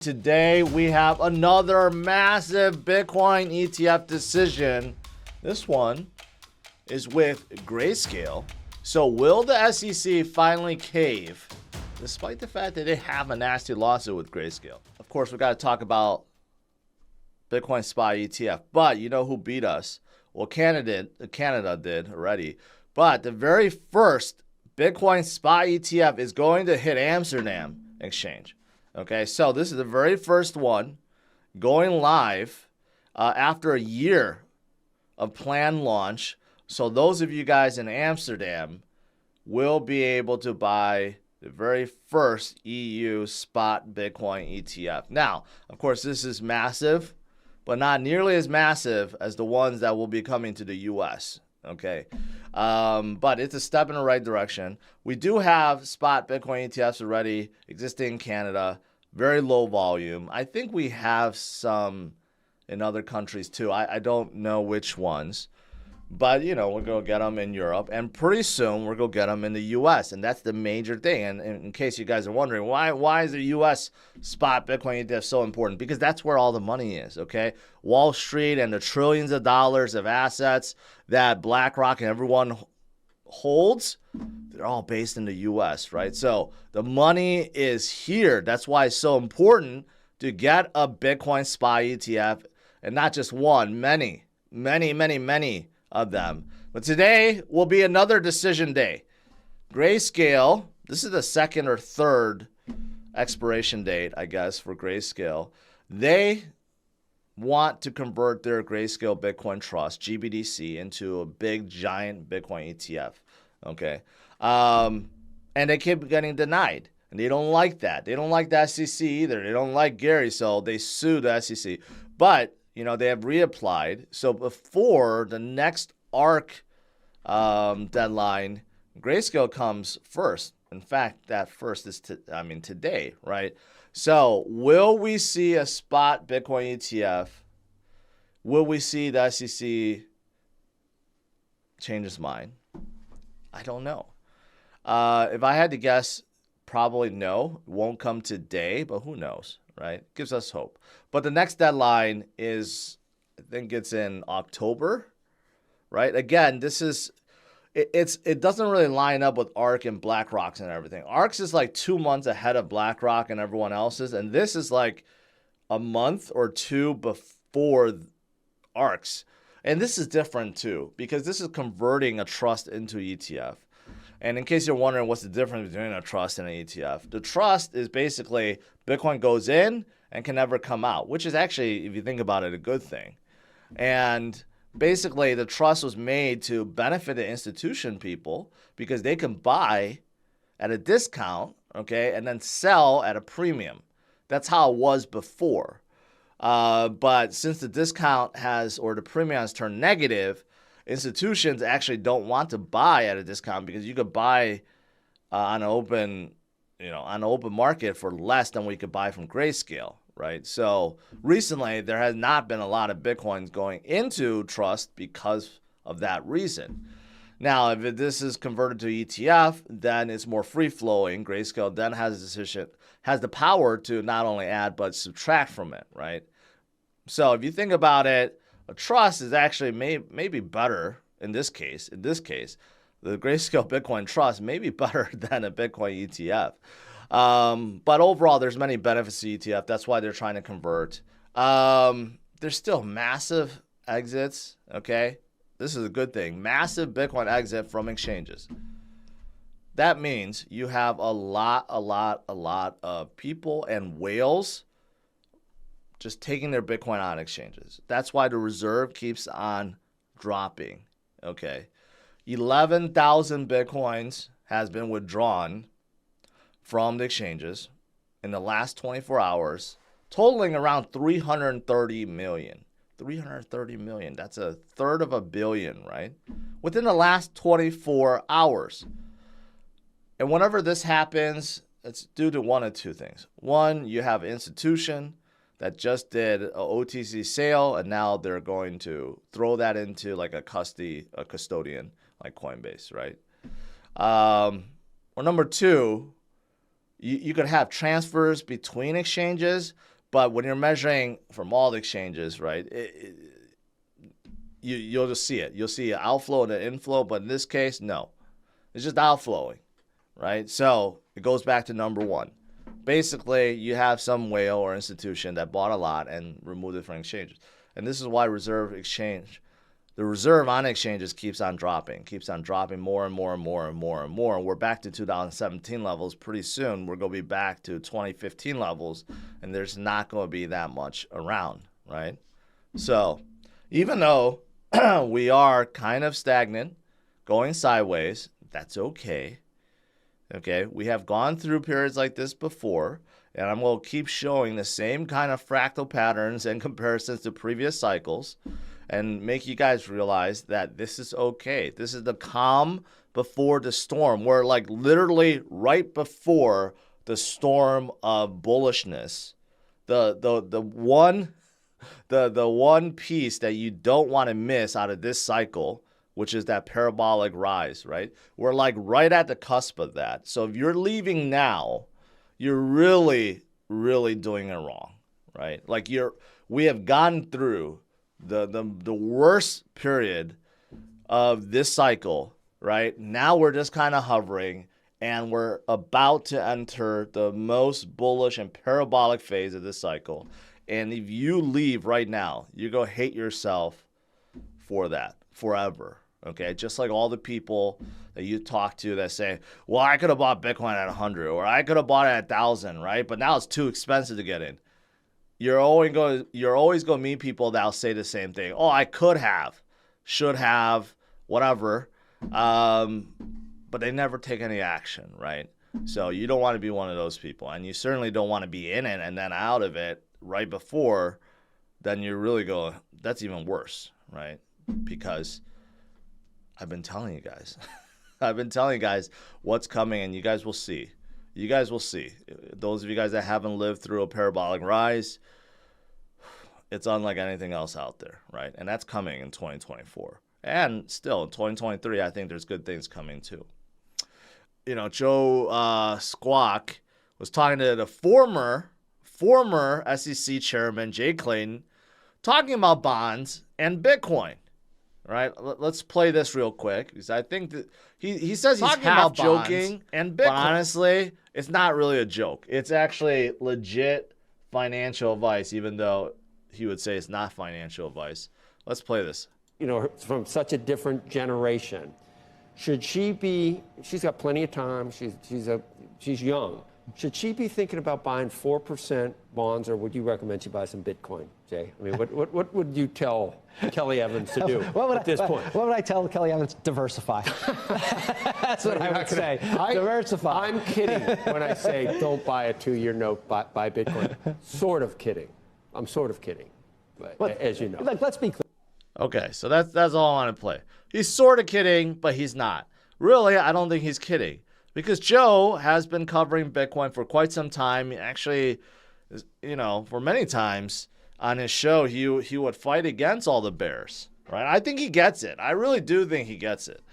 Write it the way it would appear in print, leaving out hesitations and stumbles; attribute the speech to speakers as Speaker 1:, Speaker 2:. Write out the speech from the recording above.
Speaker 1: Today we have another massive Bitcoin ETF decision. This one is with Grayscale. So will the SEC finally cave, despite the fact that they have a nasty lawsuit with Grayscale? Of course, we got to talk about Bitcoin spot ETF, but you know who beat us? Well, Canada did already. But the very first Bitcoin spot ETF is going to hit Amsterdam exchange. Okay, so this is the very first one going live after a year of planned launch. So those of you guys in Amsterdam will be able to buy the very first EU spot Bitcoin ETF. Now, of course, this is massive, but not nearly as massive as the ones that will be coming to the US. Okay, but it's a step in the right direction. We do have spot Bitcoin ETFs already existing in Canada, very low volume. I think we have some in other countries too. I don't know which ones, but you know, we're going to get them in Europe, and pretty soon we're going to get them in the US, and that's the major thing. And in case you guys are wondering, why is the US spot Bitcoin ETF so important? Because that's where all the money is, okay? Wall Street and the trillions of dollars of assets that BlackRock and everyone holds, they're all based in the US, right? So the money is here. That's why it's so important to get a Bitcoin spot ETF, and not just one, many of them. But today will be another decision day. Grayscale, this is the second or third expiration date, I guess, for Grayscale. They want to convert their Grayscale Bitcoin Trust, GBTC, into a big, giant Bitcoin ETF, okay? And they keep getting denied, and they don't like that. They don't like the SEC either. They don't like Gary, so they sue the SEC. But, you know, they have reapplied. So before the next ARC deadline, Grayscale comes first. In fact, that first is, today, right? So will we see a spot Bitcoin ETF? Will we see the SEC change its mind? I don't know. If I had to guess, probably no. It won't come today, but who knows, right? Gives us hope. But the next deadline is, I think it's in October, right? Again, this is, it doesn't really line up with ARK and BlackRock's and everything. ARK's is like 2 months ahead of BlackRock and everyone else's, and this is like a month or two before ARK's. And this is different too, because this is converting a trust into ETF. And in case you're wondering what's the difference between a trust and an ETF, the trust is basically Bitcoin goes in and can never come out, which is actually, if you think about it, a good thing. And basically, the trust was made to benefit the institution people because they can buy at a discount, okay, and then sell at a premium. That's how it was before. But since the discount or the premium has turned negative, institutions actually don't want to buy at a discount because you could buy on an open market for less than we could buy from Grayscale, right? So recently there has not been a lot of Bitcoins going into trust because of that reason. Now, if this is converted to ETF, then it's more free flowing. Grayscale then has the power to not only add but subtract from it, right? So if you think about it, a trust is actually maybe better in this case. In this case, the Grayscale Bitcoin Trust may be better than a Bitcoin ETF. But overall, there's many benefits to ETF. That's why they're trying to convert. There's still massive exits, okay? This is a good thing. Massive Bitcoin exit from exchanges. That means you have a lot of people and whales just taking their Bitcoin on exchanges. That's why the reserve keeps on dropping, okay? 11,000 Bitcoins has been withdrawn from the exchanges in the last 24 hours, totaling around 330 million. 330 million, that's a third of a billion, right? Within the last 24 hours. And whenever this happens, it's due to one of two things. One, you have an institution that just did a OTC sale, and now they're going to throw that into like a custodian like Coinbase, right? Or number two, you could have transfers between exchanges, But when you're measuring from all the exchanges, right, you'll just see it. You'll see an outflow and an inflow, but in this case, no. It's just outflowing, right? So it goes back to number one. Basically, you have some whale or institution that bought a lot and removed it from exchanges. And this is why the reserve on exchanges keeps on dropping more and more and more and more and more. And we're back to 2017 levels pretty soon. We're going to be back to 2015 levels, and there's not going to be that much around, right? So even though we are kind of stagnant, going sideways, that's okay. Okay, we have gone through periods like this before, and I'm going to keep showing the same kind of fractal patterns and comparisons to previous cycles and make you guys realize that this is okay. This is the calm before the storm. We're like literally right before the storm of bullishness. The one piece that you don't want to miss out of this cycle, which is that parabolic rise, right? We're like right at the cusp of that. So if you're leaving now, you're really, really doing it wrong, right? Like we have gone through the worst period of this cycle, right? Now we're just kind of hovering, and we're about to enter the most bullish and parabolic phase of this cycle. And if you leave right now, you're going to hate yourself for that forever. Okay, just like all the people that you talk to that say, well, I could have bought Bitcoin at 100 or I could have bought it at 1,000, right? But now it's too expensive to get in. You're always going to meet people that'll say the same thing. Oh, I could have, should have, whatever. But they never take any action, right? So you don't want to be one of those people. And you certainly don't want to be in it and then out of it right before. Then you're really going, that's even worse, right? Because I've been telling you guys. I've been telling you guys what's coming, and you guys will see. You guys will see. Those of you guys that haven't lived through a parabolic rise, it's unlike anything else out there, right? And that's coming in 2024. And still, in 2023, I think there's good things coming too. You know, Joe Squawk was talking to the former SEC chairman, Jay Clayton, talking about bonds and Bitcoin. Right, let's play this real quick because I think that he says he's half joking, and Bitcoin. But honestly, it's not really a joke. It's actually legit financial advice, even though he would say it's not financial advice. Let's play this.
Speaker 2: You know, from such a different generation. Should she be? She's got plenty of time. She's young. Should she be thinking about buying 4% bonds, or would you recommend she buy some Bitcoin, Jay? I mean, what would you tell Kelly Evans to do at this point?
Speaker 3: What would I tell Kelly Evans? Diversify. That's what I would say. Diversify.
Speaker 2: I'm kidding when I say don't buy a 2-year note, buy Bitcoin. Sort of kidding. I'm sort of kidding, but as you know.
Speaker 3: Let's be clear.
Speaker 1: Okay, so that's all I want to play. He's sort of kidding, but he's not. Really, I don't think he's kidding. Because Joe has been covering Bitcoin for quite some time. Actually, you know, for many times on his show, he would fight against all the bears, right? I think he gets it. I really do think he gets it.